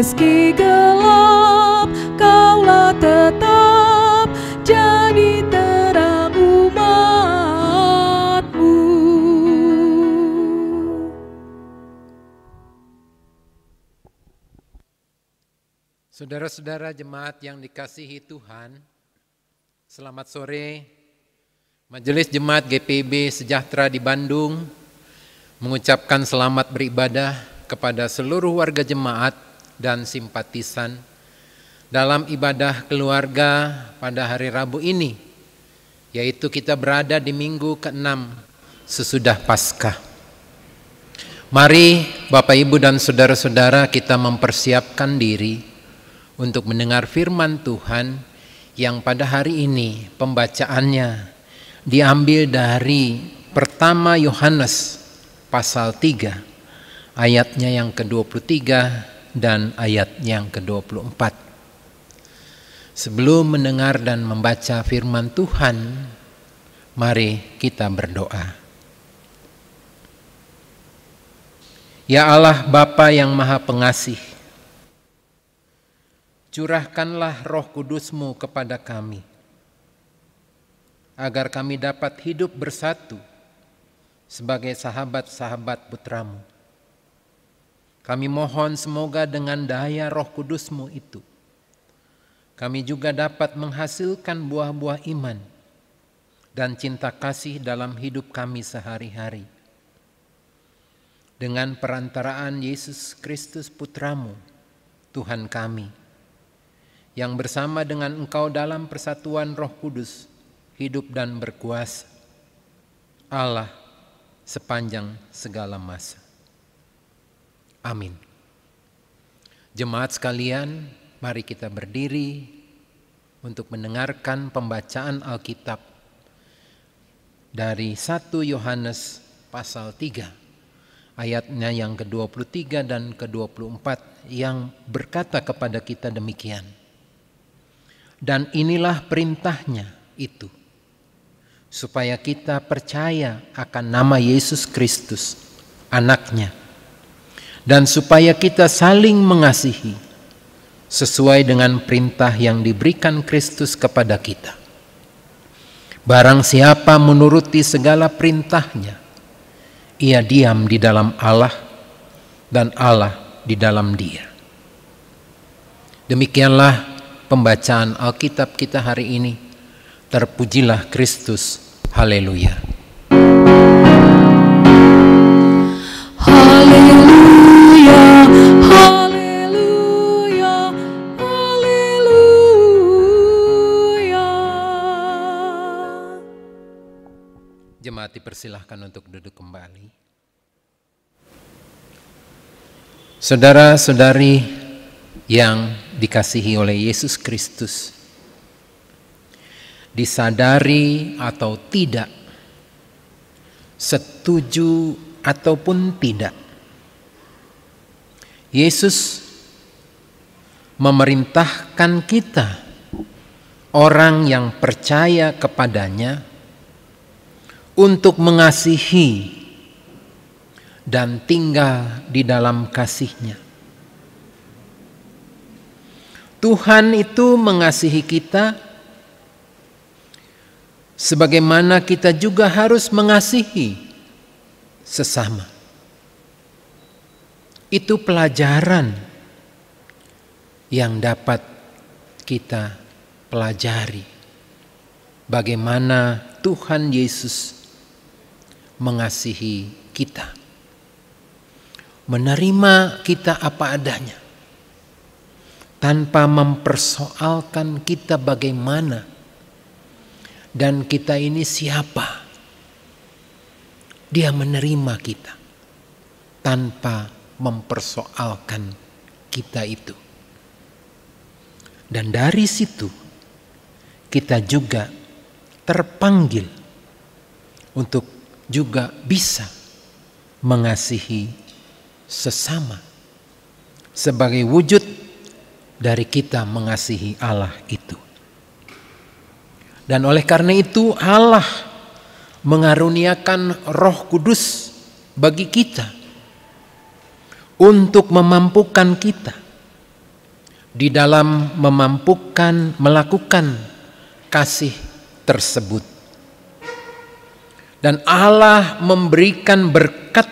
Meski gelap, Kaulah tetap jadi terang umat-Mu. Saudara-saudara jemaat yang dikasihi Tuhan, selamat sore. Majelis Jemaat GPIB Sejahtera di Bandung mengucapkan selamat beribadah kepada seluruh warga jemaat dan simpatisan dalam ibadah keluarga pada hari Rabu ini, yaitu kita berada di minggu ke-6 sesudah Paskah. Mari Bapak Ibu dan saudara-saudara kita mempersiapkan diri untuk mendengar firman Tuhan yang pada hari ini pembacaannya diambil dari pertama Yohanes pasal 3 ayatnya yang ke-23 dan ayat yang ke-24. Sebelum mendengar dan membaca firman Tuhan, mari kita berdoa. Ya Allah Bapa yang Maha Pengasih, curahkanlah Roh Kudus-Mu kepada kami, agar kami dapat hidup bersatu sebagai sahabat-sahabat putra-Mu. Kami mohon semoga dengan daya Roh Kudus-Mu itu, kami juga dapat menghasilkan buah-buah iman dan cinta kasih dalam hidup kami sehari-hari. Dengan perantaraan Yesus Kristus putra-Mu, Tuhan kami, yang bersama dengan Engkau dalam persatuan Roh Kudus, hidup dan berkuasa, Allah sepanjang segala masa. Amin. Jemaat sekalian, mari kita berdiri untuk mendengarkan pembacaan Alkitab dari 1 Yohanes pasal 3 ayatnya yang ke-23 dan ke-24 yang berkata kepada kita demikian. Dan inilah perintahnya itu, supaya kita percaya akan nama Yesus Kristus, Anaknya, dan supaya kita saling mengasihi sesuai dengan perintah yang diberikan Kristus kepada kita. Barang siapa menuruti segala perintahnya, ia diam di dalam Allah dan Allah di dalam dia. Demikianlah pembacaan Alkitab kita hari ini. Terpujilah Kristus. Haleluya. Haleluya, haleluya, haleluya. Jemaat dipersilahkan untuk duduk kembali. Saudara-saudari yang dikasihi oleh Yesus Kristus, disadari atau tidak, setuju ataupun tidak, Yesus memerintahkan kita, orang yang percaya kepadanya, untuk mengasihi dan tinggal di dalam kasih-Nya. Tuhan itu mengasihi kita sebagaimana kita juga harus mengasihi sesama. Itu pelajaran yang dapat kita pelajari. Bagaimana Tuhan Yesus mengasihi kita. Menerima kita apa adanya, tanpa mempersoalkan kita bagaimana dan kita ini siapa. Dia menerima kita tanpa mempersoalkan kita itu. Dan dari situ kita juga terpanggil untuk juga bisa mengasihi sesama sebagai wujud dari kita mengasihi Allah itu. Dan oleh karena itu Allah mengaruniakan Roh Kudus bagi kita untuk memampukan kita di dalam melakukan kasih tersebut. Dan Allah memberikan berkat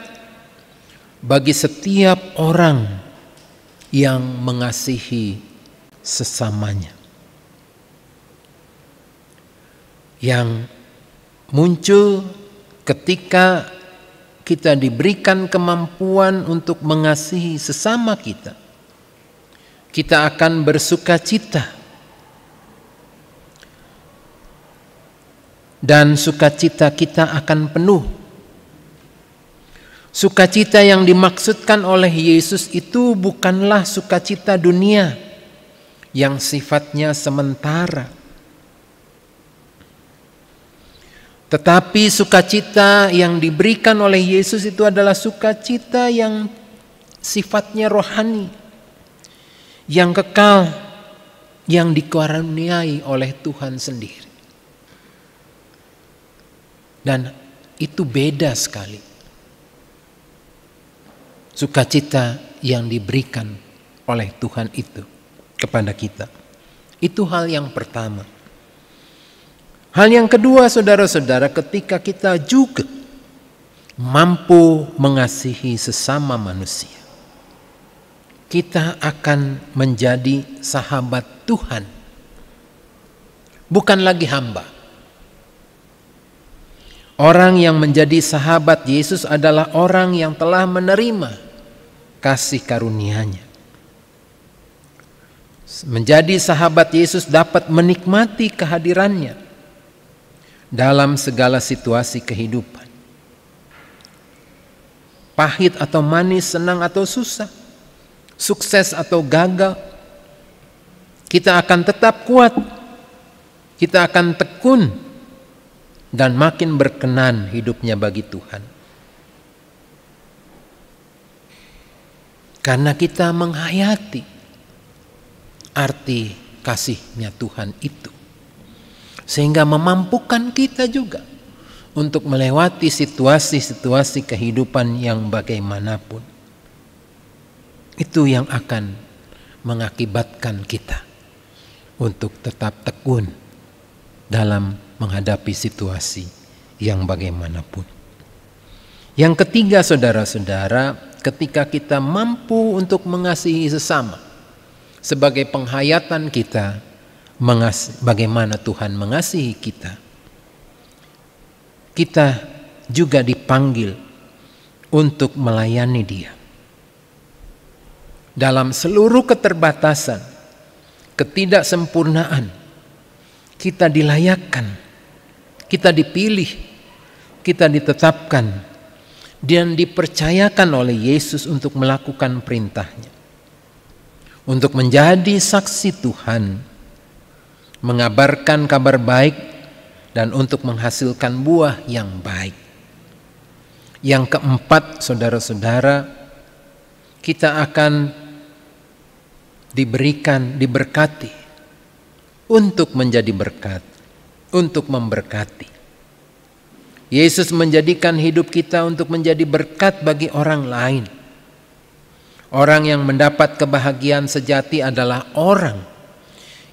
bagi setiap orang yang mengasihi sesamanya. Yang muncul ketika kita diberikan kemampuan untuk mengasihi sesama kita, kita akan bersuka cita. Dan sukacita kita akan penuh. Sukacita yang dimaksudkan oleh Yesus itu bukanlah sukacita dunia yang sifatnya sementara. Tetapi sukacita yang diberikan oleh Yesus itu adalah sukacita yang sifatnya rohani, yang kekal, yang dikaruniai oleh Tuhan sendiri. Dan itu beda sekali. Sukacita yang diberikan oleh Tuhan itu kepada kita. Itu hal yang pertama. Hal yang kedua, saudara-saudara, ketika kita juga mampu mengasihi sesama manusia, kita akan menjadi sahabat Tuhan, bukan lagi hamba. Orang yang menjadi sahabat Yesus adalah orang yang telah menerima kasih karunia-Nya. Menjadi sahabat Yesus dapat menikmati kehadirannya dalam segala situasi kehidupan. Pahit atau manis, senang atau susah, sukses atau gagal, kita akan tetap kuat, kita akan tekun, dan makin berkenan hidupnya bagi Tuhan. Karena kita menghayati arti kasih-Nya Tuhan itu. Sehingga memampukan kita juga untuk melewati situasi-situasi kehidupan yang bagaimanapun. Itu yang akan mengakibatkan kita untuk tetap tekun dalam menghadapi situasi yang bagaimanapun. Yang ketiga, saudara-saudara, ketika kita mampu untuk mengasihi sesama sebagai penghayatan kita bagaimana Tuhan mengasihi kita, kita juga dipanggil untuk melayani Dia. Dalam seluruh keterbatasan, ketidaksempurnaan, kita dilayakkan, kita dipilih, kita ditetapkan dan dipercayakan oleh Yesus untuk melakukan perintah-Nya, untuk menjadi saksi Tuhan, mengabarkan kabar baik, dan untuk menghasilkan buah yang baik. Yang keempat, saudara-saudara, kita akan diberkati untuk menjadi berkat, untuk memberkati. Yesus menjadikan hidup kita untuk menjadi berkat bagi orang lain. Orang yang mendapat kebahagiaan sejati adalah orang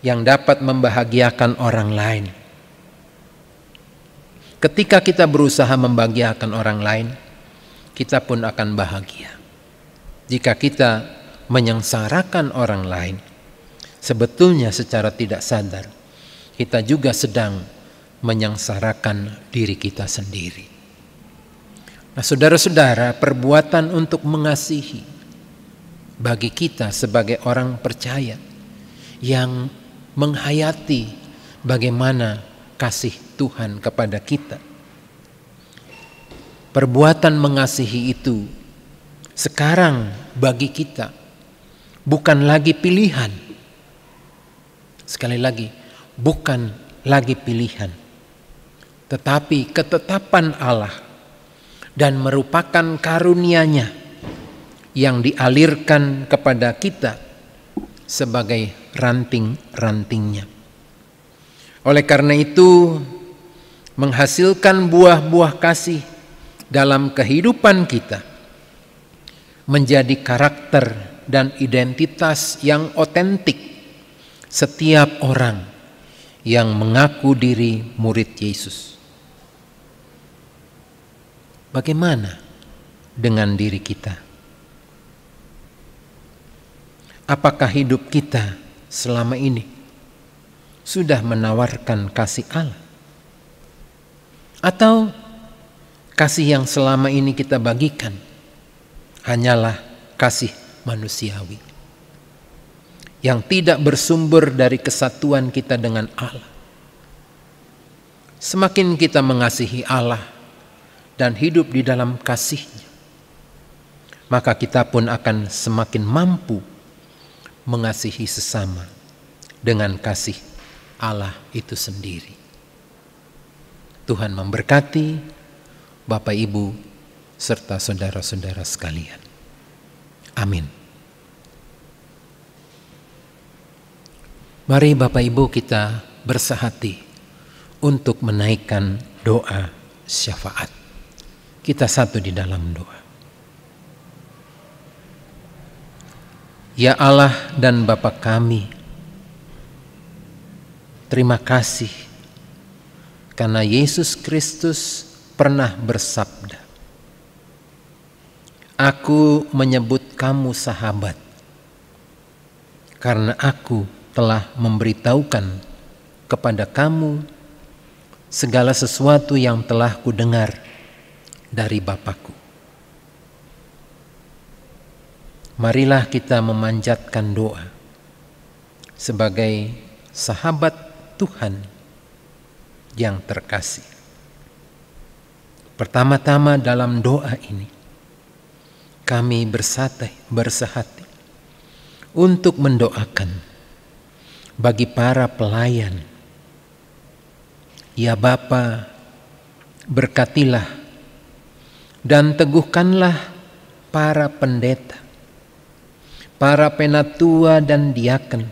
yang dapat membahagiakan orang lain. Ketika kita berusaha membahagiakan orang lain, kita pun akan bahagia. Jika kita menyengsarakan orang lain, sebetulnya secara tidak sadar kita juga sedang menyengsarakan diri kita sendiri. Nah, saudara-saudara, perbuatan untuk mengasihi bagi kita sebagai orang percaya yang menghayati bagaimana kasih Tuhan kepada kita. Perbuatan mengasihi itu sekarang bagi kita bukan lagi pilihan. Sekali lagi, bukan lagi pilihan, tetapi ketetapan Allah dan merupakan karunia-Nya yang dialirkan kepada kita sebagai ranting-rantingnya. Oleh karena itu, menghasilkan buah-buah kasih dalam kehidupan kita menjadi karakter dan identitas yang otentik setiap orang yang mengaku diri murid Yesus. Bagaimana dengan diri kita? Apakah hidup kita selama ini sudah menawarkan kasih Allah? Atau kasih yang selama ini kita bagikan hanyalah kasih manusiawi yang tidak bersumber dari kesatuan kita dengan Allah? Semakin kita mengasihi Allah dan hidup di dalam kasih-Nya, maka kita pun akan semakin mampu mengasihi sesama dengan kasih Allah itu sendiri. Tuhan memberkati Bapak Ibu serta saudara-saudara sekalian. Amin. Mari Bapak Ibu kita bersehati untuk menaikkan doa syafaat. Kita satu di dalam doa. Ya Allah dan Bapa kami, terima kasih karena Yesus Kristus pernah bersabda, "Aku menyebut kamu sahabat, karena aku telah memberitahukan kepada kamu segala sesuatu yang telah kudengar dari Bapa-Ku." Marilah kita memanjatkan doa sebagai sahabat Tuhan yang terkasih. Pertama-tama dalam doa ini kami bersehati untuk mendoakan bagi para pelayan. Ya Bapa, berkatilah dan teguhkanlah para pendeta, para penatua dan diaken,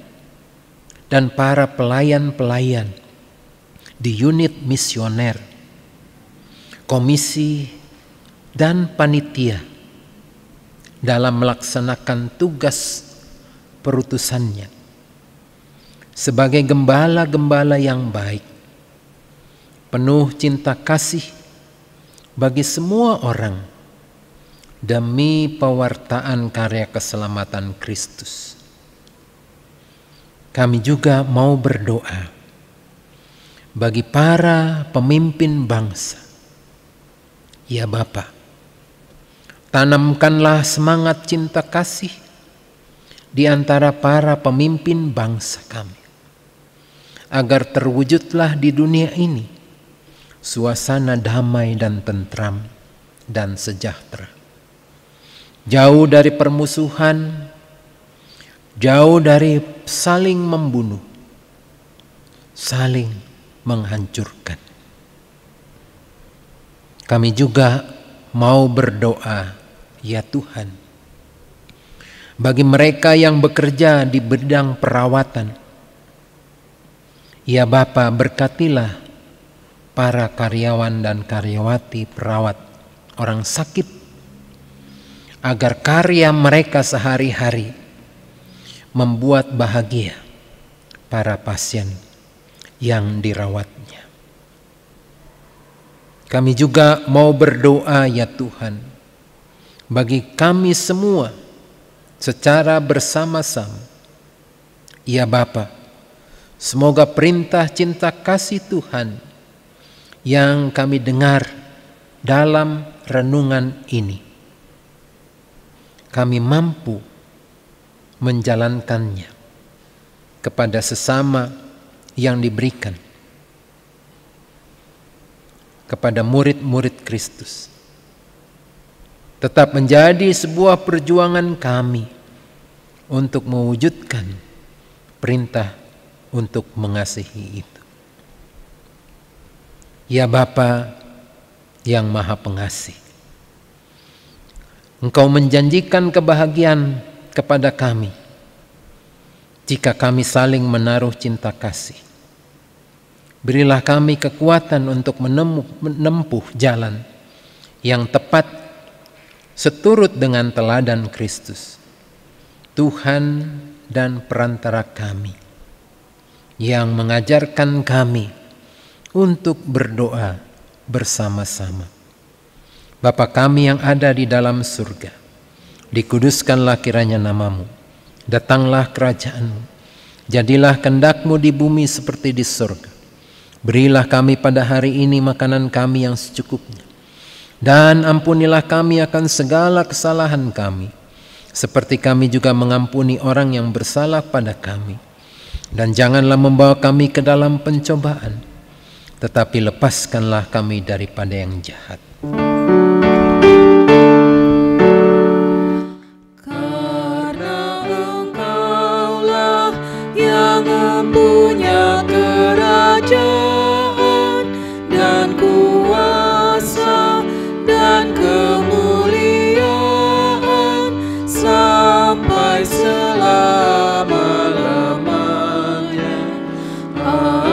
dan para pelayan-pelayan di unit misioner, komisi, dan panitia dalam melaksanakan tugas perutusannya sebagai gembala-gembala yang baik, penuh cinta kasih bagi semua orang demi pewartaan karya keselamatan Kristus. Kami juga mau berdoa bagi para pemimpin bangsa. Ya Bapa, tanamkanlah semangat cinta kasih di antara para pemimpin bangsa kami, agar terwujudlah di dunia ini suasana damai dan tentram dan sejahtera. Jauh dari permusuhan, jauh dari saling membunuh, saling menghancurkan. Kami juga mau berdoa, ya Tuhan, bagi mereka yang bekerja di bidang perawatan. Ya Bapa, berkatilah para karyawan dan karyawati perawat orang sakit, agar karya mereka sehari-hari membuat bahagia para pasien yang dirawatnya. Kami juga mau berdoa, ya Tuhan, bagi kami semua secara bersama-sama. Ya Bapa, semoga perintah cinta kasih Tuhan yang kami dengar dalam renungan ini, kami mampu menjalankannya kepada sesama yang diberikan kepada murid-murid Kristus. Tetap menjadi sebuah perjuangan kami untuk mewujudkan perintah untuk mengasihi itu. Ya Bapa yang Maha Pengasih, Engkau menjanjikan kebahagiaan kepada kami jika kami saling menaruh cinta kasih. Berilah kami kekuatan untuk menempuh jalan yang tepat seturut dengan teladan Kristus. Tuhan dan perantara kami, yang mengajarkan kami untuk berdoa bersama-sama. Bapa kami yang ada di dalam surga, dikuduskanlah kiranya namamu, datanglah kerajaanmu, jadilah kehendak-Mu di bumi seperti di surga. Berilah kami pada hari ini makanan kami yang secukupnya, dan ampunilah kami akan segala kesalahan kami, seperti kami juga mengampuni orang yang bersalah pada kami. Dan janganlah membawa kami ke dalam pencobaan, tetapi lepaskanlah kami daripada yang jahat. Karena Engkaulah yang mempunyai kerajaan dan kuasa dan kemuliaan sampai selama-lamanya. Amin.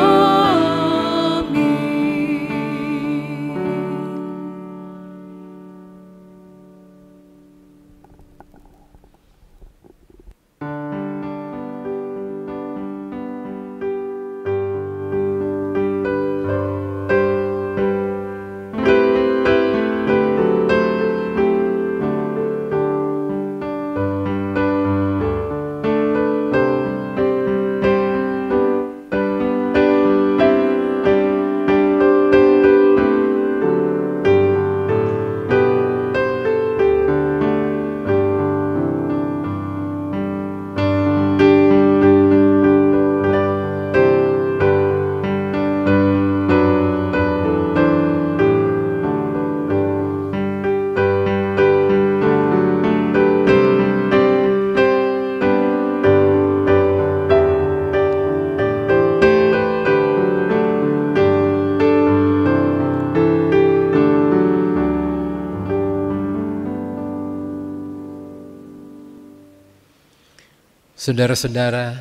Saudara-saudara,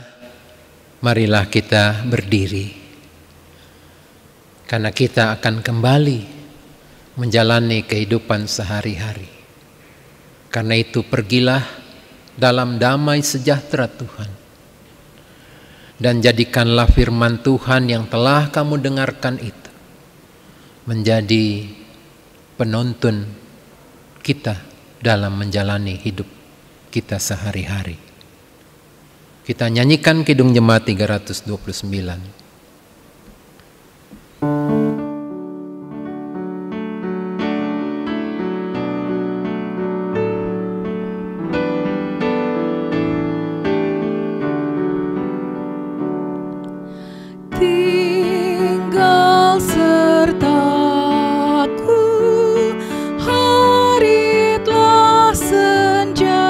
marilah kita berdiri, karena kita akan kembali menjalani kehidupan sehari-hari. Karena itu pergilah dalam damai sejahtera Tuhan, dan jadikanlah firman Tuhan yang telah kamu dengarkan itu menjadi penuntun kita dalam menjalani hidup kita sehari-hari. Kita nyanyikan Kidung Jemaat 329. Tinggal sertaku, hari telah senja,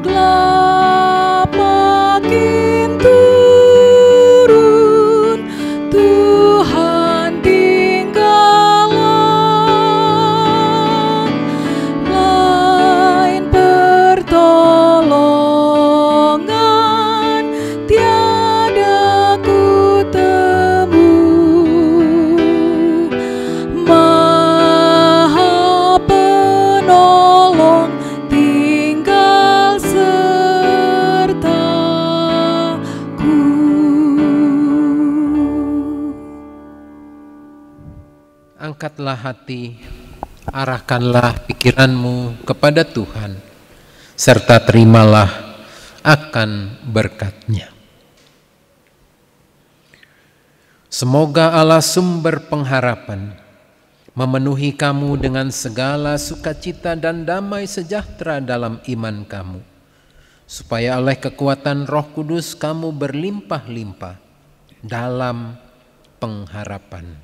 gelap makin turun, Tuhan tinggallah, lain pertolongan tiada ku temu, Maha Penolong tinggal sertaku. Angkatlah hati, arahkanlah pikiranmu kepada Tuhan, serta terimalah akan berkat-Nya. Semoga Allah sumber pengharapan memenuhi kamu dengan segala sukacita dan damai sejahtera dalam iman kamu, supaya oleh kekuatan Roh Kudus kamu berlimpah-limpah dalam pengharapan.